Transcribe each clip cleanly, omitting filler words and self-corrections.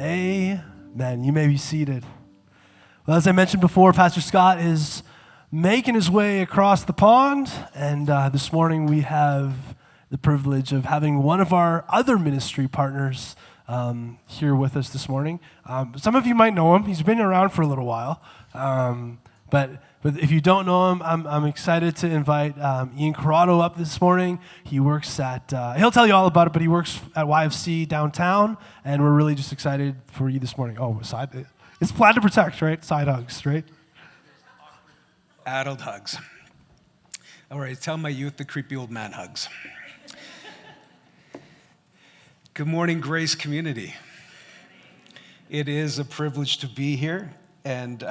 Amen. You may be seated. Well, as I mentioned before, Pastor Scott is making his way across the pond, and this morning we have the privilege of having one of our other ministry partners here with us this morning. Some of you might know him. He's been around for a little while, but if you don't know him, I'm excited to invite Ian Croatto up this morning. He works at, he'll tell you all about it, but he works at YFC downtown, and we're really just excited for you this morning. Oh, it's Plan to Protect, right? Side hugs, right? Adult hugs. All right, tell my youth the creepy old man hugs. Good morning, Grace community. It is a privilege to be here, and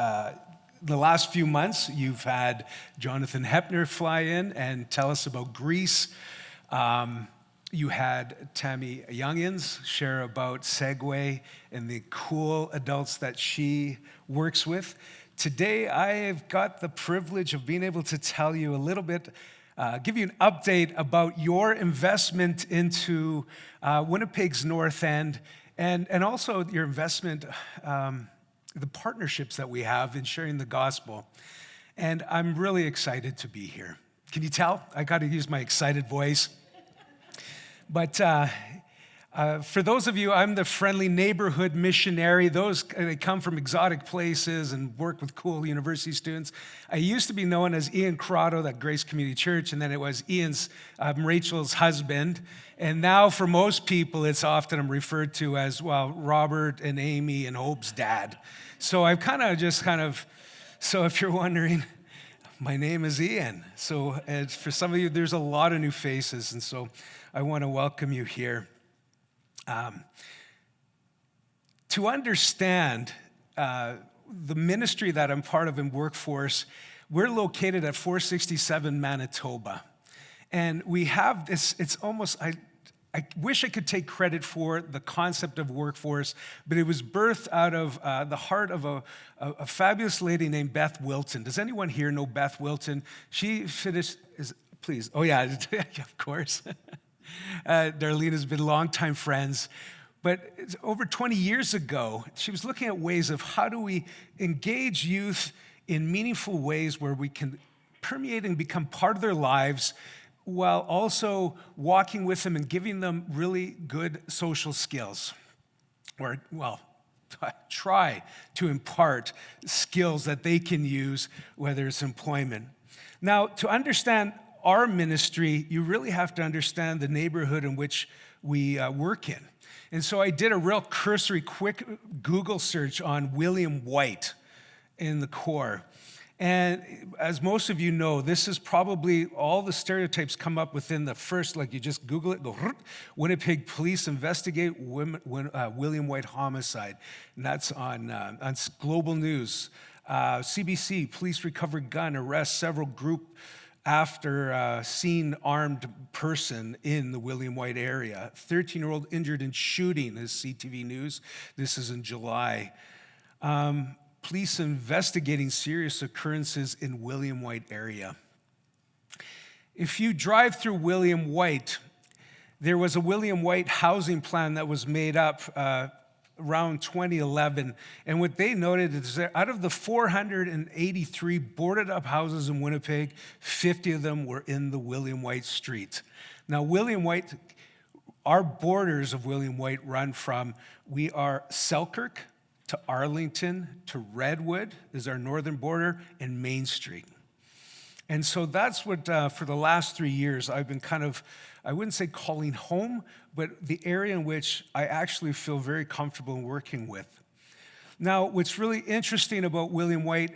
the last few months, you've had Jonathan Hepner fly in and tell us about Greece. You had Tammy Youngins share about Segway and the cool adults that she works with. Today, I have got the privilege of being able to tell you a little bit, give you an update about your investment into Winnipeg's North End and also your investment the partnerships that we have in sharing the gospel. And I'm really excited to be here. Can you tell? I got to use my excited voice. But for those of you, I'm the friendly neighborhood missionary. They come from exotic places and work with cool university students. I used to be known as Ian Croatto at Grace Community Church, and then it was Ian's, Rachel's husband. And now for most people, it's often I'm referred to as, well, Robert and Amy and Hope's dad. So I've so if you're wondering, my name is Ian. So for some of you, there's a lot of new faces, and so I want to welcome you here. To understand the ministry that I'm part of in Workforce, we're located at 467 Manitoba. And we have this, it's almost, I wish I could take credit for the concept of Workforce, but it was birthed out of the heart of a fabulous lady named Beth Wilton. Does anyone here know Beth Wilton? She finished, please, oh yeah, of course. Darlene has been longtime friends. But over 20 years ago, she was looking at ways of how do we engage youth in meaningful ways where we can permeate and become part of their lives while also walking with them and giving them really good social skills. Or, well, try to impart skills that they can use, whether it's employment. Now, to understand our ministry, you really have to understand the neighborhood in which we work in. And so I did a real cursory, quick Google search on William White in the core. And as most of you know, this is probably all the stereotypes come up within the first, like you just Google it, go, Winnipeg police investigate William White homicide. And that's on Global News. CBC, police recover gun, arrest several group after seen armed person in the William White area. 13-year-old injured in shooting is CTV News. This is in July. Police investigating serious occurrences in William White area. If you drive through William White, there was a William White housing plan that was made up around 2011. And what they noted is that out of the 483 boarded up houses in Winnipeg, 50 of them were in the William White street. Now, William White, our borders of William White run from, we are Selkirk to Arlington to Redwood is our northern border, and Main Street. And so that's what, for the last 3 years, I've been I wouldn't say calling home, but the area in which I actually feel very comfortable in working with. Now, what's really interesting about William White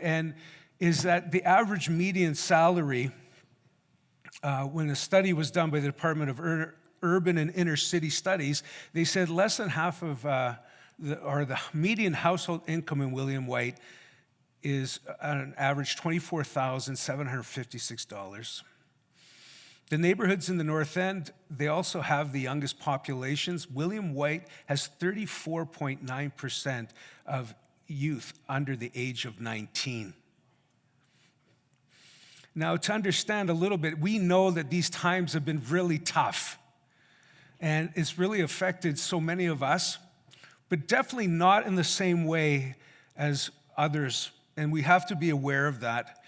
is that the average median salary, when a study was done by the Department of Urban and Inner City Studies, they said less than half of the median household income in William White is on an average $24,756. The neighborhoods in the North End, they also have the youngest populations. William White has 34.9% of youth under the age of 19. Now, to understand a little bit, we know that these times have been really tough, and it's really affected so many of us. but definitely not in the same way as others. And we have to be aware of that.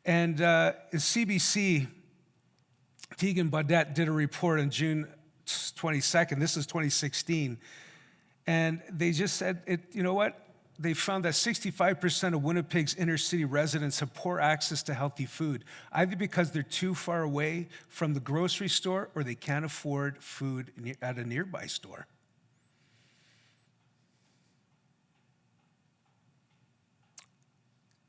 And CBC, Teagan Baudet did a report on June 22nd. This is 2016. And they just said, you know what? They found that 65% of Winnipeg's inner city residents have poor access to healthy food, either because they're too far away from the grocery store or they can't afford food at a nearby store.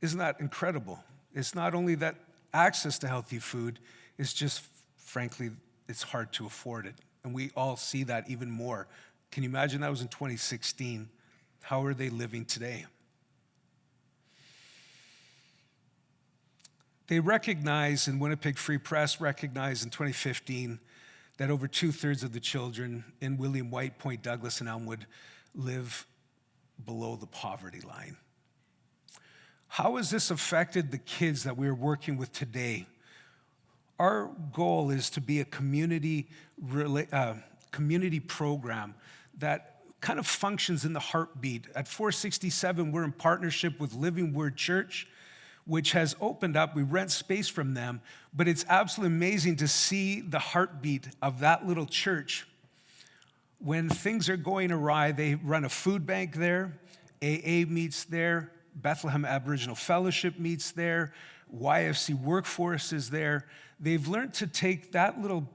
Isn't that incredible? It's not only that access to healthy food, it's just, frankly, it's hard to afford it. And we all see that even more. Can you imagine that was in 2016? How are they living today? They recognize, and Winnipeg Free Press recognized in 2015, that over 2/3 of the children in William White, Point Douglas, and Elmwood live below the poverty line. How has this affected the kids that we're working with today? Our goal is to be a community program that kind of functions in the heartbeat. At 467, we're in partnership with Living Word Church, which has opened up. We rent space from them, but it's absolutely amazing to see the heartbeat of that little church. When things are going awry, they run a food bank there, AA meets there, Bethlehem Aboriginal Fellowship meets there, YFC Workforce is there. They've learned to take that little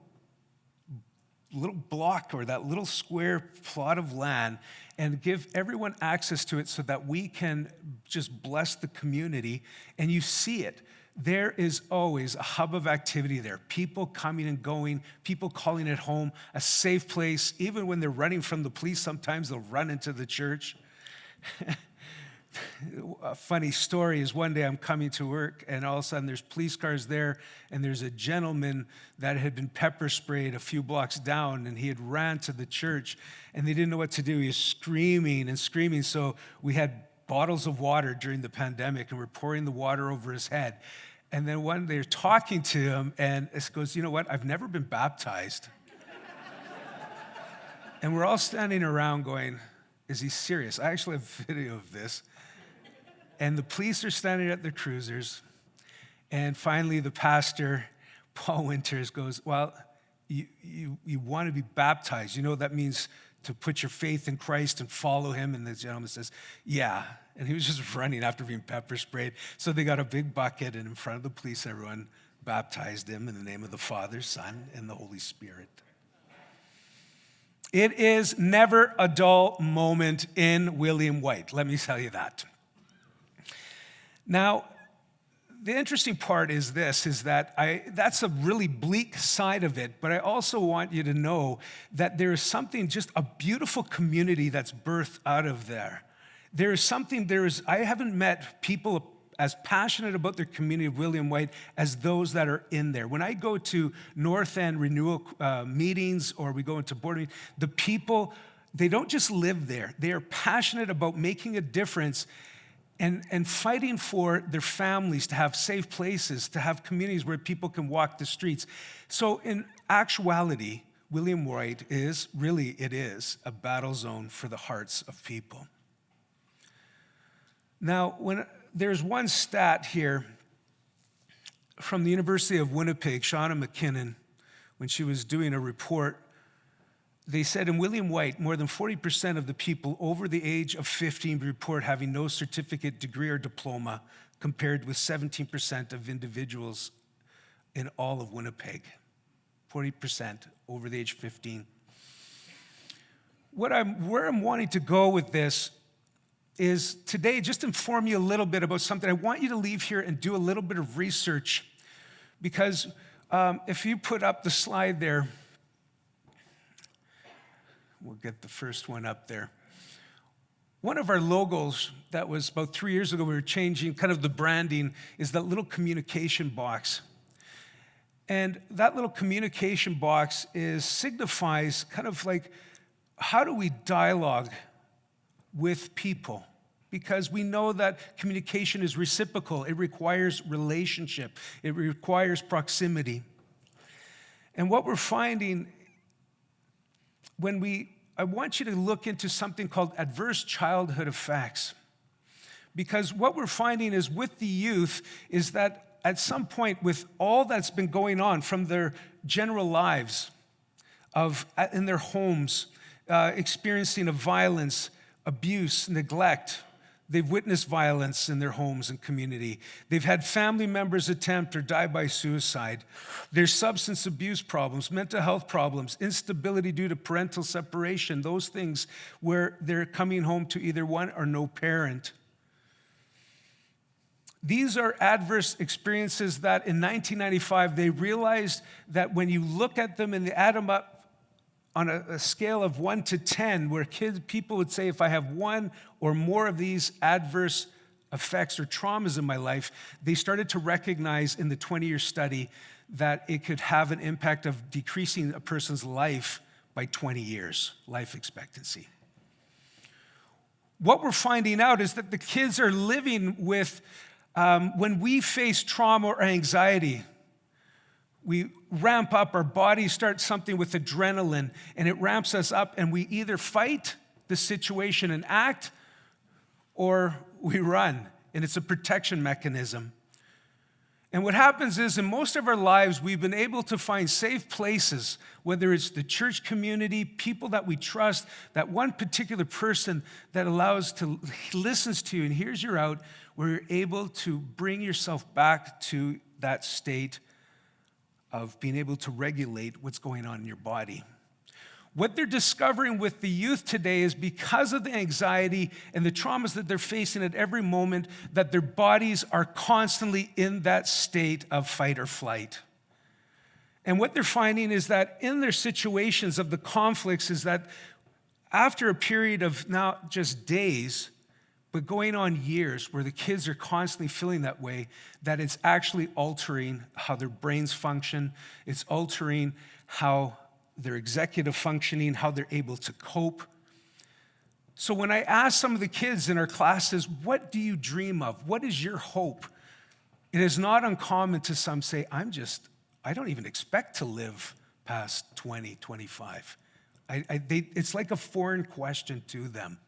block or that little square plot of land and give everyone access to it so that we can just bless the community. And you see it. There is always a hub of activity there. People coming and going, people calling it home, a safe place. Even when they're running from the police, sometimes they'll run into the church. A funny story is one day I'm coming to work and all of a sudden there's police cars there and there's a gentleman that had been pepper sprayed a few blocks down and he had ran to the church and they didn't know what to do. He was screaming and screaming. So we had bottles of water during the pandemic and we're pouring the water over his head. And then one day they're talking to him and it goes, you know what? I've never been baptized. And we're all standing around going, is he serious? I actually have video of this. And the police are standing at their cruisers. And finally, the pastor, Paul Winters, goes, well, you want to be baptized. You know what that means, to put your faith in Christ and follow him? And the gentleman says, yeah. And he was just running after being pepper sprayed. So they got a big bucket, and in front of the police, everyone baptized him in the name of the Father, Son, and the Holy Spirit. It is never a dull moment in William White. Let me tell you that. Now, the interesting part is this, is that that's a really bleak side of it, but I also want you to know that there is something, just a beautiful community that's birthed out of there. I haven't met people as passionate about their community of William White as those that are in there. When I go to North End renewal meetings or we go into board meetings, the people, they don't just live there. They are passionate about making a difference and fighting for their families to have safe places, to have communities where people can walk the streets. So in actuality, William White is a battle zone for the hearts of people. Now, there's one stat here from the University of Winnipeg, Shauna McKinnon, when she was doing a report. They said in William White, more than 40% of the people over the age of 15 report having no certificate, degree, or diploma, compared with 17% of individuals in all of Winnipeg. 40% over the age of 15. Where I'm wanting to go with this is today just inform you a little bit about something. I want you to leave here and do a little bit of research, because if you put up the slide there, we'll get the first one up there. One of our logos that was about 3 years ago, we were changing kind of the branding, is that little communication box. And that little communication box signifies kind of like, how do we dialogue with people? Because we know that communication is reciprocal. It requires relationship. It requires proximity. And what we're finding when we I want you to look into something called adverse childhood effects. Because what we're finding is with the youth is that at some point with all that's been going on from their general lives in their homes, experiencing of violence, abuse, neglect, they've witnessed violence in their homes and community. They've had family members attempt or die by suicide. There's substance abuse problems, mental health problems, instability due to parental separation, those things where they're coming home to either one or no parent. These are adverse experiences that in 1995, they realized that when you look at them and they add them up on a scale of 1 to 10, where people would say, if I have one or more of these adverse effects or traumas in my life, they started to recognize in the 20-year study that it could have an impact of decreasing a person's life by 20 years, life expectancy. What we're finding out is that the kids are living with, when we face trauma or anxiety, we ramp up, our bodies start something with adrenaline, and it ramps us up, and we either fight the situation and act, or we run, and it's a protection mechanism. And what happens is, in most of our lives, we've been able to find safe places, whether it's the church community, people that we trust, that one particular person that listens to you and hears you out, where you're able to bring yourself back to that state of being able to regulate what's going on in your body. What they're discovering with the youth today is because of the anxiety and the traumas that they're facing at every moment, that their bodies are constantly in that state of fight or flight. And what they're finding is that in their situations of the conflicts is that after a period of not just days, but going on years where the kids are constantly feeling that way, that it's actually altering how their brains function, it's altering how their executive functioning, how they're able to cope. So when I ask some of the kids in our classes, what do you dream of? What is your hope? It is not uncommon to some say, I don't even expect to live past 20, 25. It's like a foreign question to them.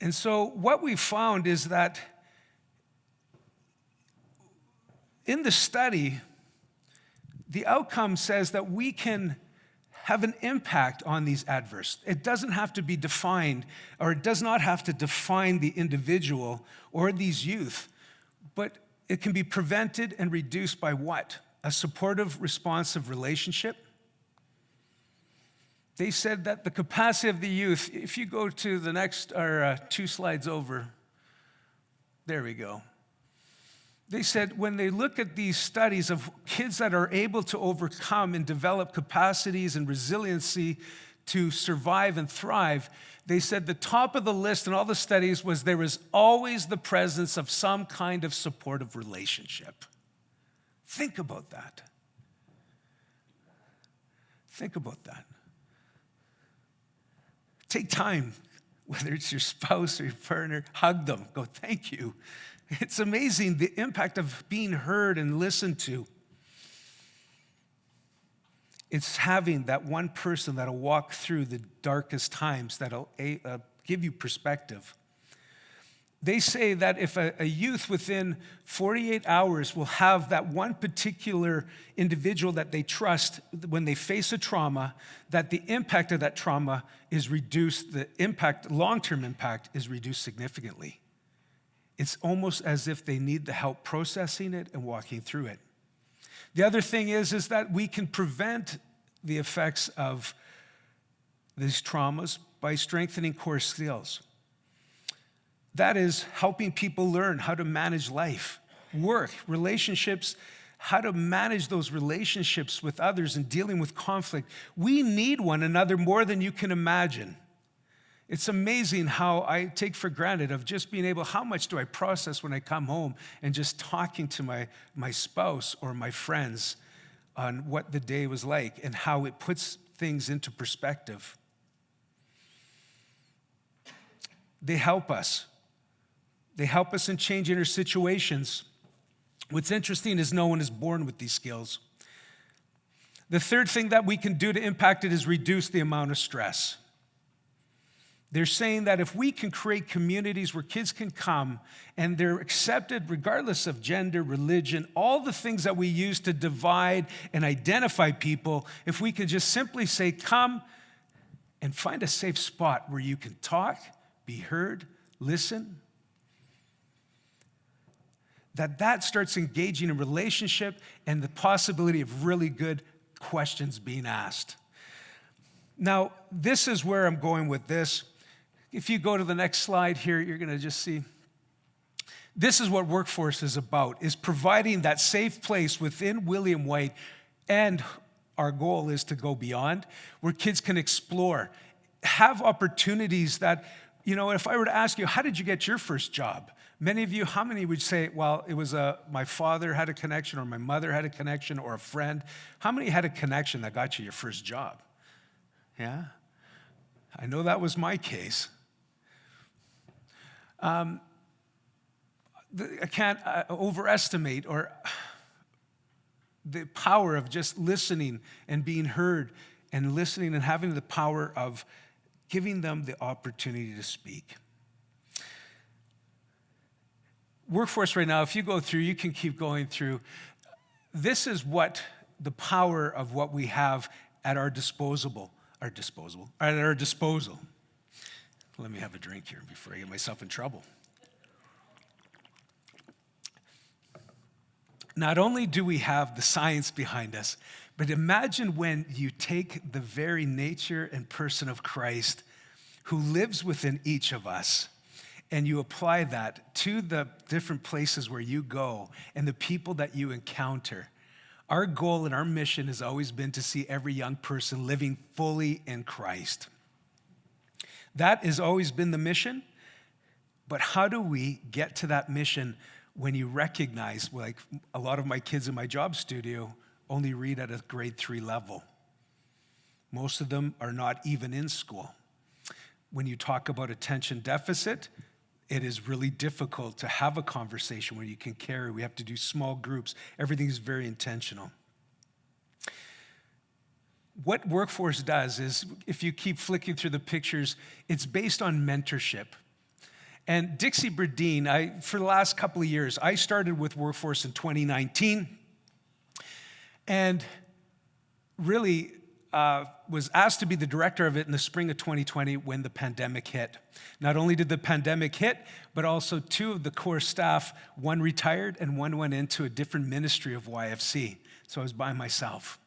And so what we found is that in the study, the outcome says that we can have an impact on these adverse. It doesn't have to be defined, or it does not have to define the individual or these youth, but it can be prevented and reduced by what? A supportive, responsive relationship. They said that the capacity of the youth, if you go to the next, or 2 slides over, there we go. They said when they look at these studies of kids that are able to overcome and develop capacities and resiliency to survive and thrive, they said the top of the list in all the studies was there was always the presence of some kind of supportive relationship. Think about that. Think about that. Take time, whether it's your spouse or your partner, hug them, go, thank you. It's amazing the impact of being heard and listened to. It's having that one person that'll walk through the darkest times, that'll give you perspective. They say that if a youth within 48 hours will have that one particular individual that they trust when they face a trauma, that the impact of that trauma is reduced, the impact, long-term impact is reduced significantly. It's almost as if they need the help processing it and walking through it. The other thing is that we can prevent the effects of these traumas by strengthening core skills. That is helping people learn how to manage life, work, relationships, how to manage those relationships with others and dealing with conflict. We need one another more than you can imagine. It's amazing how I take for granted of just being able, how much do I process when I come home and just talking to my spouse or my friends on what the day was like and how it puts things into perspective. They help us. They help us in changing our situations. What's interesting is no one is born with these skills. The third thing that we can do to impact it is reduce the amount of stress. They're saying that if we can create communities where kids can come and they're accepted regardless of gender, religion, all the things that we use to divide and identify people, if we can just simply say, come and find a safe spot where you can talk, be heard, listen, that starts engaging in relationship and the possibility of really good questions being asked. Now, this is where I'm going with this. If you go to the next slide here, you're going to just see. This is what Workforce is about, is providing that safe place within William White, and our goal is to go beyond, where kids can explore, have opportunities that, if I were to ask you, how did you get your first job? Many of you, how many would say, well, it was my father had a connection, or my mother had a connection, or a friend? How many had a connection that got you your first job? Yeah? I know that was my case. I can't overestimate the power of just listening and being heard, and listening and having the power of giving them the opportunity to speak. Workforce right now, if you go through, you can keep going through. This is what the power of what we have at our disposal. Let me have a drink here before I get myself in trouble. Not only do we have the science behind us, but imagine when you take the very nature and person of Christ who lives within each of us, and you apply that to the different places where you go and the people that you encounter. Our goal and our mission has always been to see every young person living fully in Christ. That has always been the mission, but how do we get to that mission when you recognize, like a lot of my kids in my job studio only read at a grade 3 level. Most of them are not even in school. When you talk about attention deficit, it is really difficult to have a conversation where you can carry. We have to do small groups. Everything is very intentional. What Workforce does is, if you keep flicking through the pictures, it's based on mentorship. And Dixie Berdine, for the last couple of years, I started with Workforce in 2019, and really was asked to be the director of it in the spring of 2020 when the pandemic hit. Not only did the pandemic hit, but also 2 of the core staff, one retired and one went into a different ministry of YFC. So I was by myself.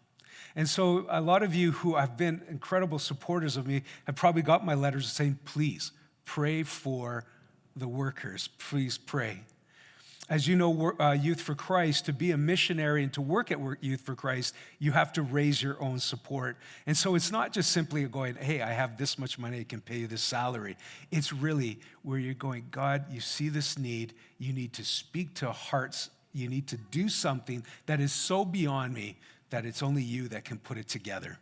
And so a lot of you who have been incredible supporters of me have probably got my letters saying, please pray for the workers. Please pray. As you know, Youth for Christ, to be a missionary and to work at Youth for Christ, you have to raise your own support. And so it's not just simply going, hey, I have this much money, I can pay you this salary. It's really where you're going, God, you see this need, you need to speak to hearts, you need to do something that is so beyond me that it's only you that can put it together.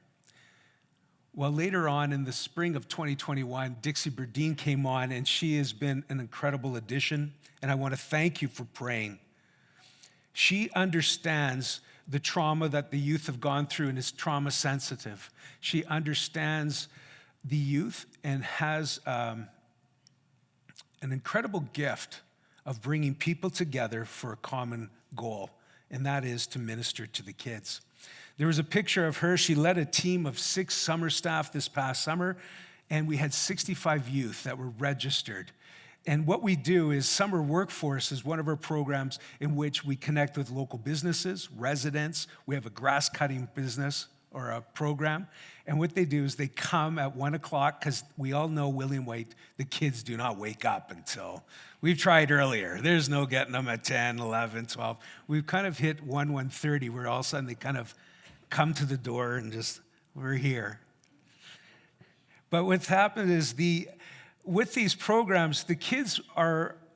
Well, later on in the spring of 2021, Dixie Berdine came on, and she has been an incredible addition, and I want to thank you for praying. She understands the trauma that the youth have gone through and is trauma sensitive. She understands the youth and has an incredible gift of bringing people together for a common goal, and that is to minister to the kids. There was a picture of her. She led a team of 6 summer staff this past summer, and we had 65 youth that were registered. And what we do is Summer Workforce is one of our programs in which we connect with local businesses, residents. We have a grass cutting business or a program. And what they do is they come at 1 o'clock, because we all know William White, the kids do not wake up until, we've tried earlier. There's no getting them at 10, 11, 12. We've kind of hit 1:30, where all of a sudden they kind of come to the door and just, we're here. But what's happened is with these programs, the kids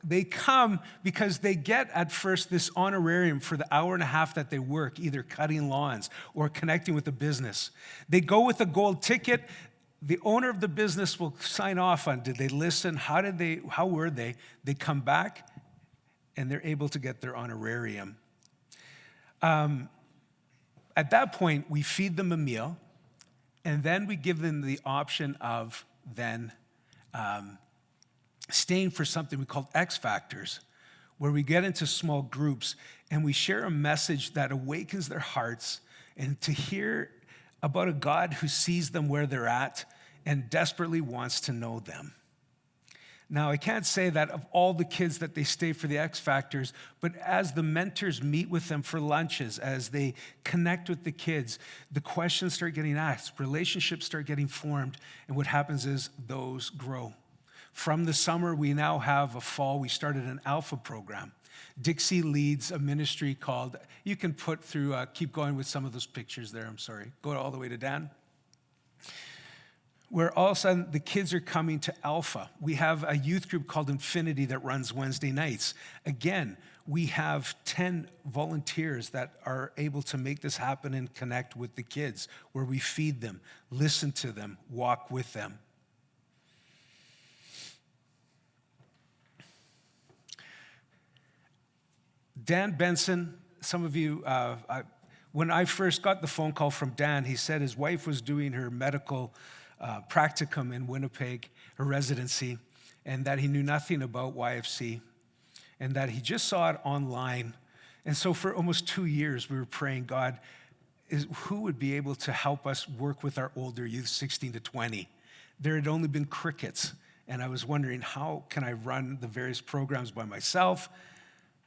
they come because they get at first this honorarium for the hour and a half that they work, either cutting lawns or connecting with the business. They go with a gold ticket. The owner of the business will sign off on, did they listen? How were they? They come back and they're able to get their honorarium. at that point, we feed them a meal, and then we give them the option of then staying for something we call X Factors, where we get into small groups and we share a message that awakens their hearts and to hear about a God who sees them where they're at and desperately wants to know them. Now, I can't say that of all the kids that they stay for the X Factors, but as the mentors meet with them for lunches, as they connect with the kids, the questions start getting asked, relationships start getting formed, and what happens is those grow. From the summer, we now have a fall. We started an Alpha program. Dixie leads a ministry called, you can put through, keep going with some of those pictures there, I'm sorry. Go all the way to Dan. Where all of a sudden the kids are coming to Alpha. We have a youth group called Infinity that runs Wednesday nights. Again, we have 10 volunteers that are able to make this happen and connect with the kids, where we feed them, listen to them, walk with them. Dan Benson, some of you, when I first got the phone call from Dan, he said his wife was doing her medical practicum in Winnipeg, her residency, and that he knew nothing about YFC, and that he just saw it online. And so for almost 2 years, we were praying, God, who would be able to help us work with our older youth, 16 to 20? There had only been crickets, and I was wondering, how can I run the various programs by myself?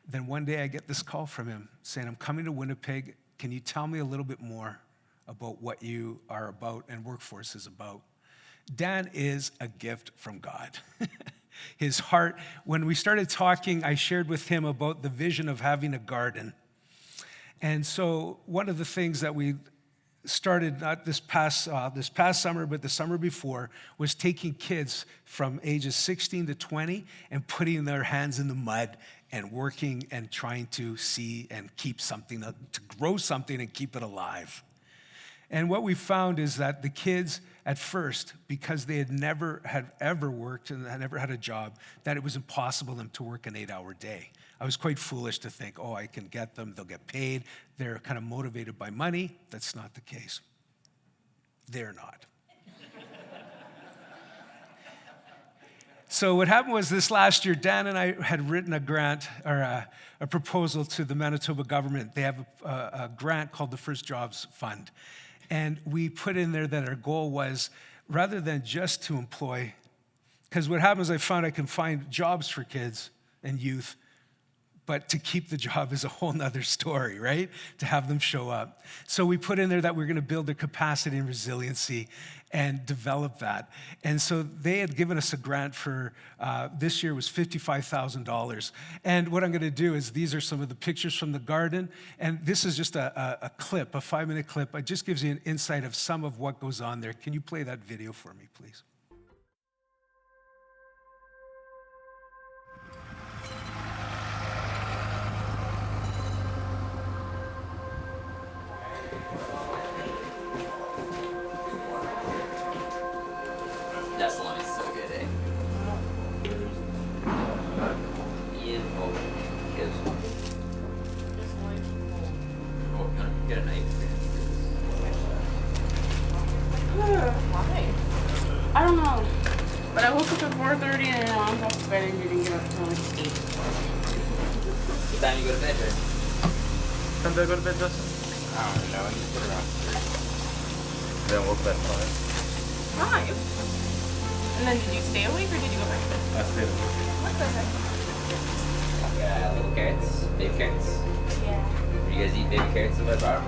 Then one day I get this call from him saying, I'm coming to Winnipeg. Can you tell me a little bit more about what you are about and Workforce is about? Dan is a gift from God. His heart, when we started talking, I shared with him about the vision of having a garden. And so one of the things that we started, not this past summer, but the summer before, was taking kids from ages 16 to 20 and putting their hands in the mud and working and trying to see and keep something, to grow something and keep it alive. And what we found is that the kids at first, because they had never had ever worked and had never had a job, that it was impossible for them to work an 8-hour day. I was quite foolish to think, oh, I can get them, they'll get paid. They're kind of motivated by money. That's not the case. They're not. So what happened was this last year, Dan and I had written a grant or a proposal to the Manitoba government. They have a grant called the First Jobs Fund. And we put in there that our goal was, rather than just to employ, because what happens, I found I can find jobs for kids and youth, but to keep the job is a whole nother story, right? To have them show up. So we put in there that we're gonna build their capacity and resiliency and develop that. And so they had given us a grant for, this year was $55,000. And what I'm gonna do is, these are some of the pictures from the garden. And this is just a clip, a 5-minute clip. It just gives you an insight of some of what goes on there. Can you play that video for me, please? That's the one is so good, eh? Ian, oh, yes. Oh, you want to get a knife? Why? I don't know. But I woke up at 4:30 and now I'm off to bed and didn't get up until like 8. What time you go to bed, right? Time did I go to bed, Justin? I don't know, I just put it around 3. Then woke up at 5. 5? And then did you stay awake or did you go back to bed? I stayed awake. What the heck? Little carrots, baby carrots. Yeah. You guys eat baby carrots if I brought them?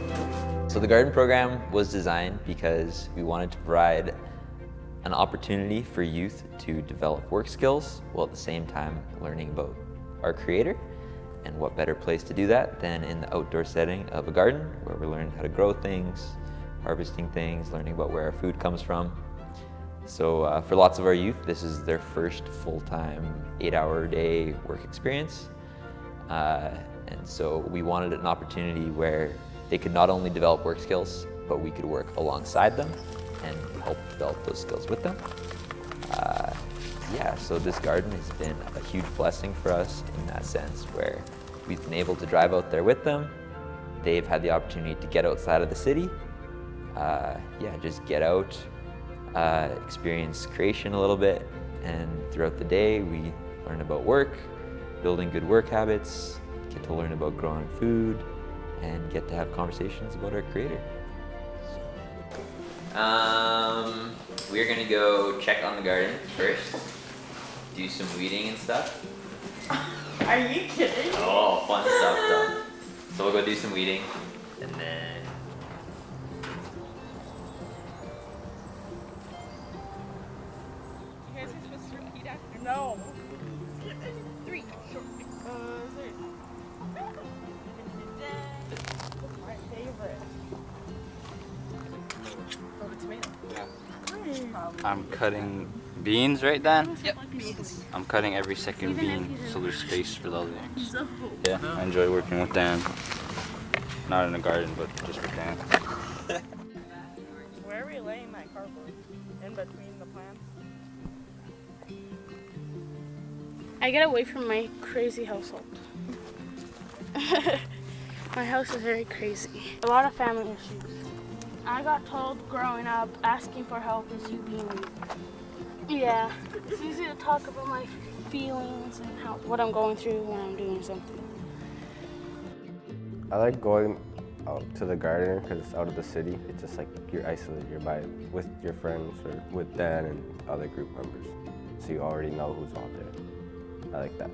Yeah. So the garden program was designed because we wanted to provide an opportunity for youth to develop work skills while at the same time learning about our Creator. And what better place to do that than in the outdoor setting of a garden, where we're learning how to grow things, harvesting things, learning about where our food comes from. So for lots of our youth, this is their first full-time 8-hour-a-day work experience. And so we wanted an opportunity where they could not only develop work skills, but we could work alongside them and help develop those skills with them. Yeah, so this garden has been a huge blessing for us in that sense, where we've been able to drive out there with them. they've had the opportunity to get outside of the city. Just get out, experience creation a little bit, and throughout the day we learn about work, building good work habits, get to learn about growing food, and get to have conversations about our Creator. We're gonna go check on the garden first, do some weeding and stuff. Are you kidding? Oh, fun stuff though. So we'll go do some weeding, and then You guys are supposed to repeat after? No. 3, short. My favorite. Oh, the tomato. I'm cutting beans, right, Dan? Yep. Beans. I'm cutting every second bean so there's space for the other things. Yeah, I enjoy working with Dan. Not in the garden, but just with Dan. Where are we laying that cardboard? In between the plants? I get away from my crazy household. My house is very crazy. A lot of family issues. I got told growing up, asking for help is you being weak. Yeah, it's easy to talk about my feelings and what I'm going through when I'm doing something. I like going out to the garden because it's out of the city. It's just like you're isolated. You're with your friends or with Dan and other group members. So you already know who's all there. I like that.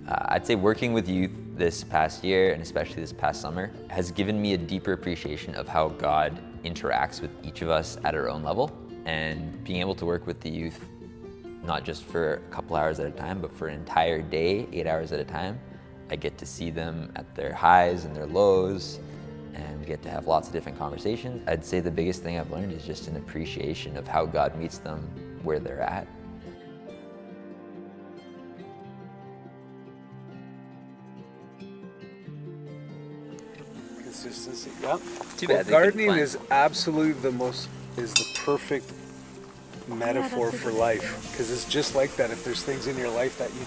I'd say working with youth this past year, and especially this past summer, has given me a deeper appreciation of how God interacts with each of us at our own level. And being able to work with the youth, not just for a couple hours at a time, but for an entire day, 8 hours at a time, I get to see them at their highs and their lows, and we get to have lots of different conversations. I'd say the biggest thing I've learned is just an appreciation of how God meets them where they're at. Consistency, yeah. Too bad they couldn't Gardening plant. is absolutely the perfect metaphor for life, because it's just like that. If there's things in your life that you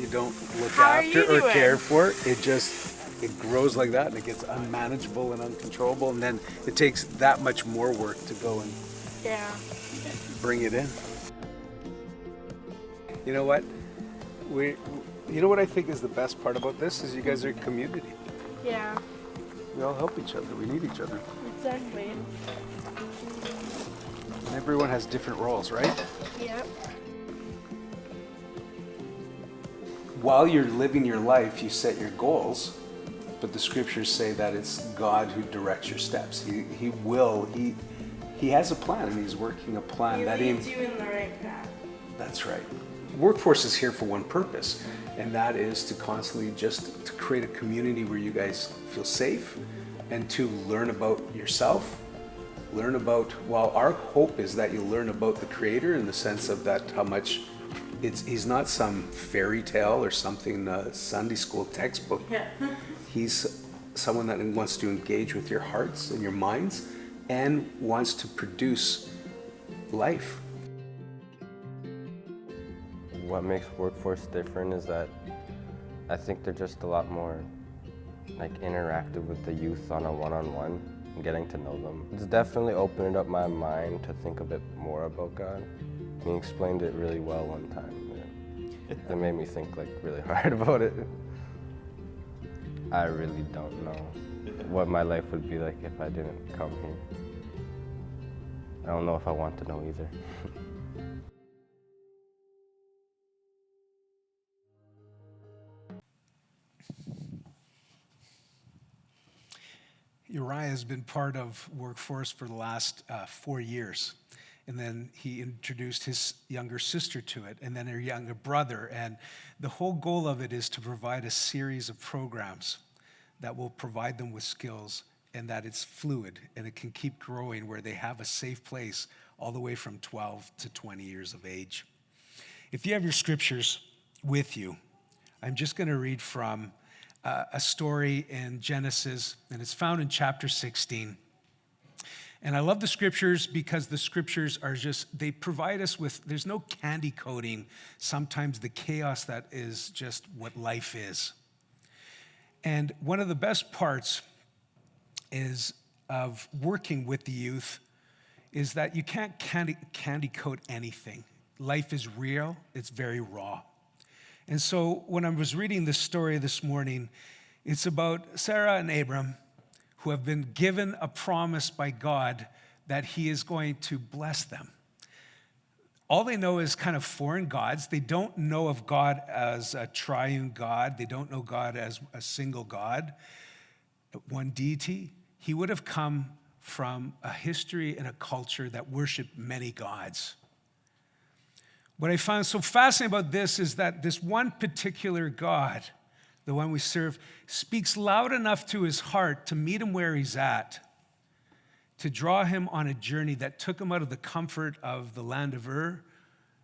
don't look How are after you or doing? care for, it grows like that, and it gets unmanageable and uncontrollable, and then it takes that much more work to go and Yeah. bring it in. You know what? You know what I think is the best part about this is you guys are a community. Yeah. We all help each other. We need each other. Exactly. And everyone has different roles, right? Yep. While you're living your life, you set your goals, but the scriptures say that it's God who directs your steps. He has a plan, and he's working a plan that leads you in the right path. That's right. Workforce is here for one purpose, and that is to constantly just to create a community where you guys feel safe and to learn about yourself, our hope is that you learn about the Creator in the sense of that how much he's not some fairy tale or something Sunday school textbook. Yeah. He's someone that wants to engage with your hearts and your minds and wants to produce life. What makes Workforce different is that I think they're just a lot more like interactive with the youth on a one-on-one and getting to know them. It's definitely opened up my mind to think a bit more about God. He explained it really well one time. It made me think like really hard about it. I really don't know what my life would be like if I didn't come here. I don't know if I want to know either. Uriah has been part of Workforce for the last 4 years. And then he introduced his younger sister to it, and then her younger brother. And the whole goal of it is to provide a series of programs that will provide them with skills, and that it's fluid and it can keep growing, where they have a safe place all the way from 12 to 20 years of age. If you have your scriptures with you, I'm just going to read from a story in Genesis, and it's found in chapter 16. And I love the scriptures because the scriptures are they provide us with, there's no candy coating sometimes the chaos that is just what life is. And one of the best parts is of working with the youth is that you can't candy coat anything. Life is real, it's very raw. And so when I was reading this story this morning, it's about Sarah and Abram who have been given a promise by God that he is going to bless them. All they know is kind of foreign gods. They don't know of God as a triune God. They don't know God as a single God, one deity. He would have come from a history and a culture that worshiped many gods. What I found so fascinating about this is that this one particular God, the one we serve, speaks loud enough to his heart to meet him where he's at, to draw him on a journey that took him out of the comfort of the land of Ur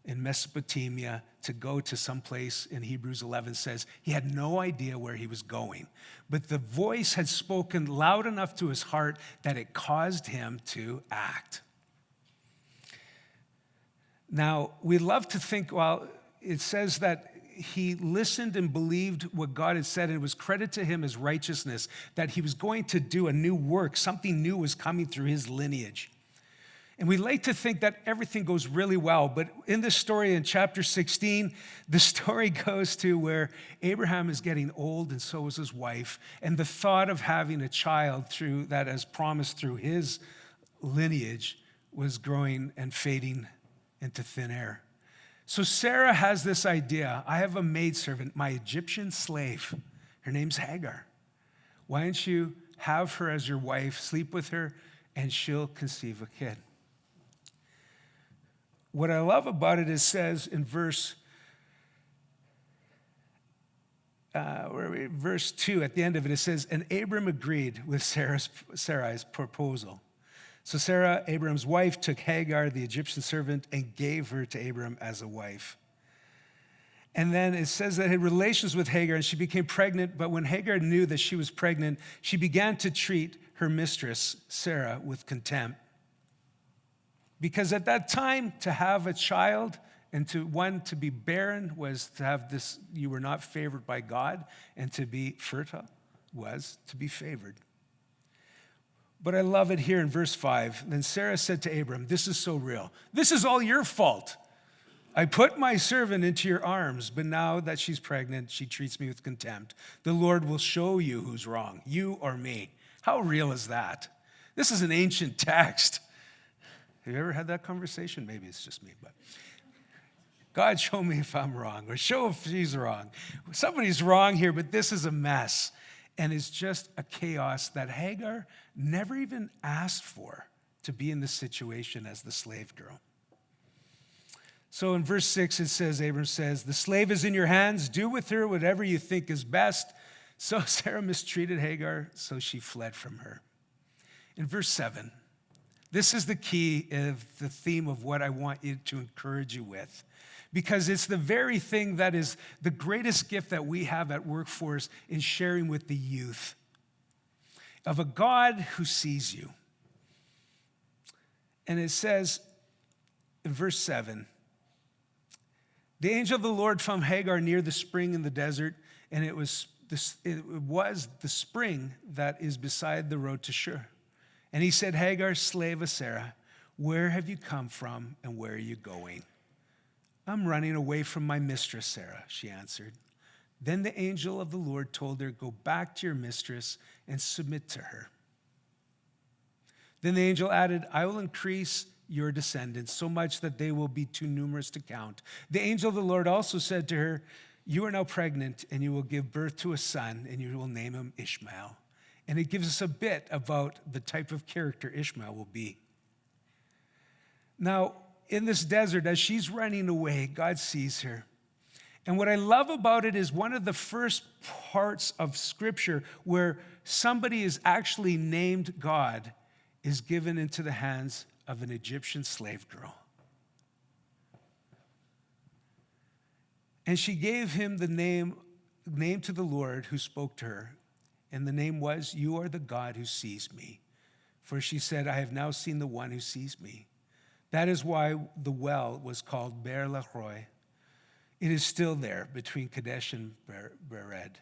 in Mesopotamia to go to some place. In Hebrews 11 says he had no idea where he was going, but the voice had spoken loud enough to his heart that it caused him to act. Now, we love to think, well, it says that he listened and believed what God had said, and it was credited to him as righteousness, that he was going to do a new work. Something new was coming through his lineage. And we like to think that everything goes really well, but in this story in chapter 16, the story goes to where Abraham is getting old and so is his wife, and the thought of having a child through that as promised through his lineage was growing and fading into thin air. So Sarah has this idea. I have a maidservant, my Egyptian slave. Her name's Hagar. Why don't you have her as your wife, sleep with her, and she'll conceive a kid. What I love about it is says in verse 2, at the end of it, it says, and Abram agreed with Sarai's proposal. So Sarah, Abram's wife, took Hagar, the Egyptian servant, and gave her to Abram as a wife. And then it says that he had relations with Hagar, and she became pregnant. But when Hagar knew that she was pregnant, she began to treat her mistress, Sarah, with contempt. Because at that time, to have a child and to be barren was to have this, you were not favored by God, and to be fertile was to be favored. But I love it here in verse 5. Then Sarah said to Abram, this is so real. This is all your fault. I put my servant into your arms, but now that she's pregnant, she treats me with contempt. The Lord will show you who's wrong, you or me. How real is that? This is an ancient text. Have you ever had that conversation? Maybe it's just me, but God, show me if I'm wrong, or show if she's wrong. Somebody's wrong here, but this is a mess. And it's just a chaos that Hagar never even asked for, to be in this situation as the slave girl. So in verse 6, it says, Abram says, the slave is in your hands. Do with her whatever you think is best. So Sarah mistreated Hagar, so she fled from her. In verse 7, this is the key of the theme of what I want you to encourage you with. Because it's the very thing that is the greatest gift that we have at Workforce in sharing with the youth of a God who sees you. And it says in verse 7, the angel of the Lord found Hagar near the spring in the desert, and it was the spring that is beside the road to Shur. And he said, Hagar, slave of Sarah, where have you come from and where are you going? I'm running away from my mistress, Sarah, she answered. Then the angel of the Lord told her, go back to your mistress and submit to her. Then the angel added, I will increase your descendants so much that they will be too numerous to count. The angel of the Lord also said to her, you are now pregnant and you will give birth to a son and you will name him Ishmael. And it gives us a bit about the type of character Ishmael will be. Now, in this desert, as she's running away, God sees her. And what I love about it is one of the first parts of Scripture where somebody is actually named God is given into the hands of an Egyptian slave girl. And she gave him the name to the Lord who spoke to her. And the name was, you are the God who sees me. For she said, I have now seen the one who sees me. That is why the well was called Be'er Lahroi. It is still there between Kadesh and Bered.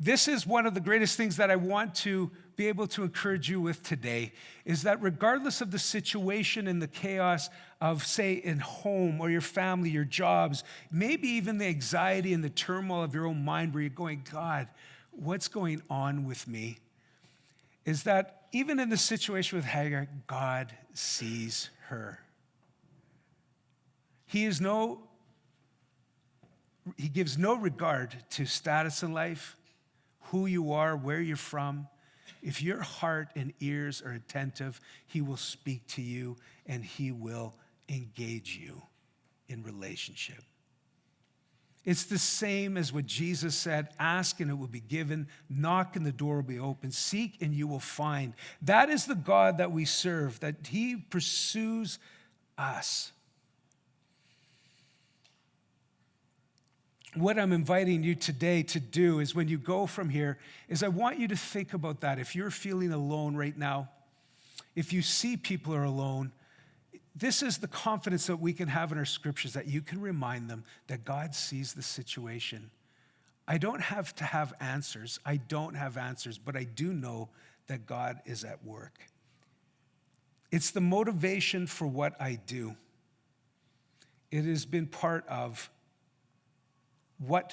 This is one of the greatest things that I want to be able to encourage you with today, is that regardless of the situation and the chaos of, say, in home or your family, your jobs, maybe even the anxiety and the turmoil of your own mind where you're going, God, what's going on with me? Is that even in the situation with Hagar, God sees her. He gives no regard to status in life, who you are, where you're from. If your heart and ears are attentive, he will speak to you and he will engage you in relationship. It's the same as what Jesus said, ask and it will be given, knock and the door will be open, seek and you will find. That is the God that we serve, that he pursues us. What I'm inviting you today to do is when you go from here, is I want you to think about that. If you're feeling alone right now, if you see people are alone, this is the confidence that we can have in our scriptures, that you can remind them that God sees the situation. I don't have to have answers. I don't have answers, but I do know that God is at work. It's the motivation for what I do. It has been part of what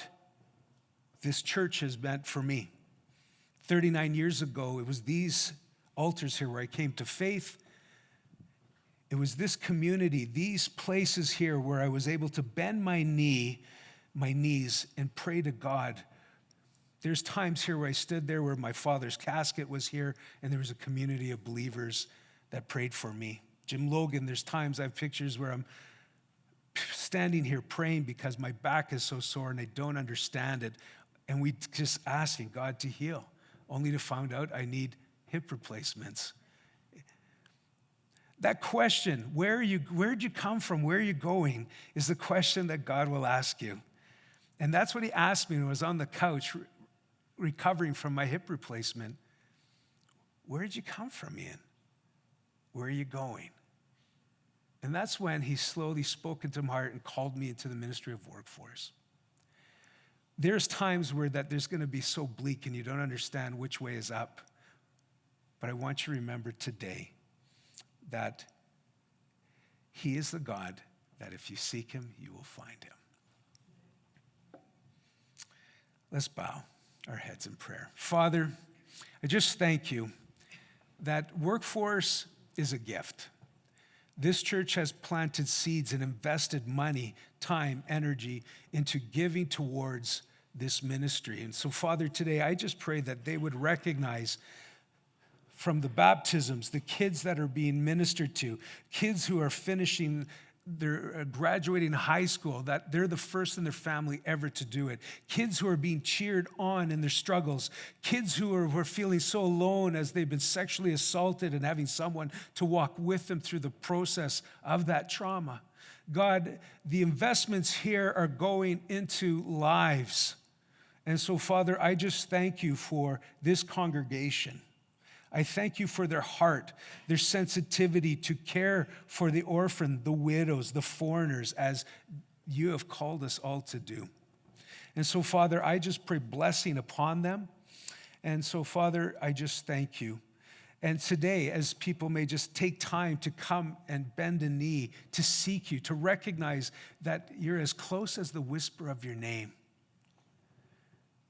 this church has meant for me. 39 years ago, it was these altars here where I came to faith. It was this community, these places here where I was able to bend my knees and pray to God. There's times here where I stood there where my father's casket was here and there was a community of believers that prayed for me. Jim Logan, there's times I have pictures where I'm standing here praying because my back is so sore and I don't understand it. And we just asking God to heal, only to find out I need hip replacements. That question, where'd you come from, where are you going, is the question that God will ask you. And that's what he asked me when I was on the couch recovering from my hip replacement. Where did you come from, Ian? Where are you going? And that's when he slowly spoke into my heart and called me into the ministry of workforce. There's times where there's going to be so bleak and you don't understand which way is up. But I want you to remember today that he is the God that if you seek him, you will find him. Let's bow our heads in prayer. Father, I just thank you that workforce is a gift. This church has planted seeds and invested money, time, energy into giving towards this ministry. And so, Father, today I just pray that they would recognize from the baptisms, the kids that are being ministered to, kids who are finishing, they're graduating high school, that they're the first in their family ever to do it. Kids who are being cheered on in their struggles. Kids who are feeling so alone as they've been sexually assaulted and having someone to walk with them through the process of that trauma. God, the investments here are going into lives. And so, Father, I just thank you for this congregation. I thank you for their heart, their sensitivity to care for the orphan, the widows, the foreigners, as you have called us all to do. And so, Father, I just pray blessing upon them. And so, Father, I just thank you. And today, as people may just take time to come and bend a knee, to seek you, to recognize that you're as close as the whisper of your name,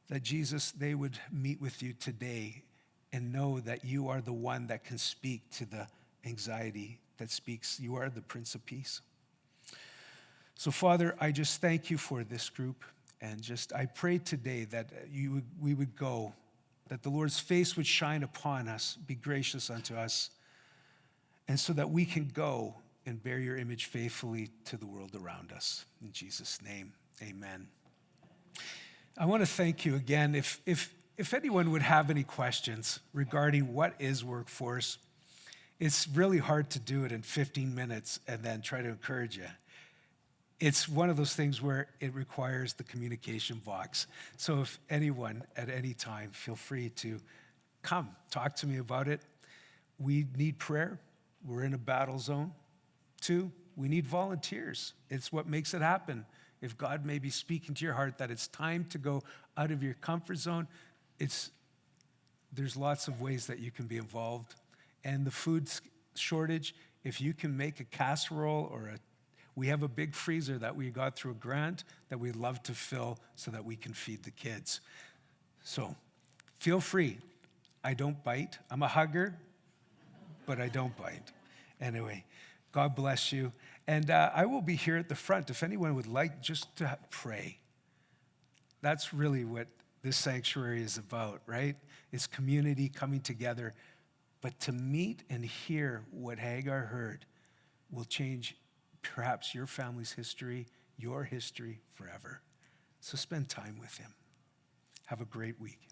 that Jesus, they would meet with you today and know that you are the one that can speak to the anxiety that speaks. You are the Prince of Peace. So, Father, I just thank you for this group. And I pray today that we would go, that the Lord's face would shine upon us, be gracious unto us, and so that we can go and bear your image faithfully to the world around us. In Jesus' name, amen. I want to thank you again. If anyone would have any questions regarding what is workforce, it's really hard to do it in 15 minutes and then try to encourage you. It's one of those things where it requires the communication box. So if anyone at any time, feel free to come talk to me about it. We need prayer. We're in a battle zone. 2, we need volunteers. It's what makes it happen. If God may be speaking to your heart that it's time to go out of your comfort zone, there's lots of ways that you can be involved. And the food shortage, if you can make a casserole we have a big freezer that we got through a grant that we'd love to fill so that we can feed the kids. So feel free. I don't bite. I'm a hugger, but I don't bite. Anyway, God bless you. And I will be here at the front if anyone would like just to pray. That's really what this sanctuary is about, right? It's community coming together. But to meet and hear what Hagar heard will change perhaps your family's history, your history forever. So spend time with him. Have a great week.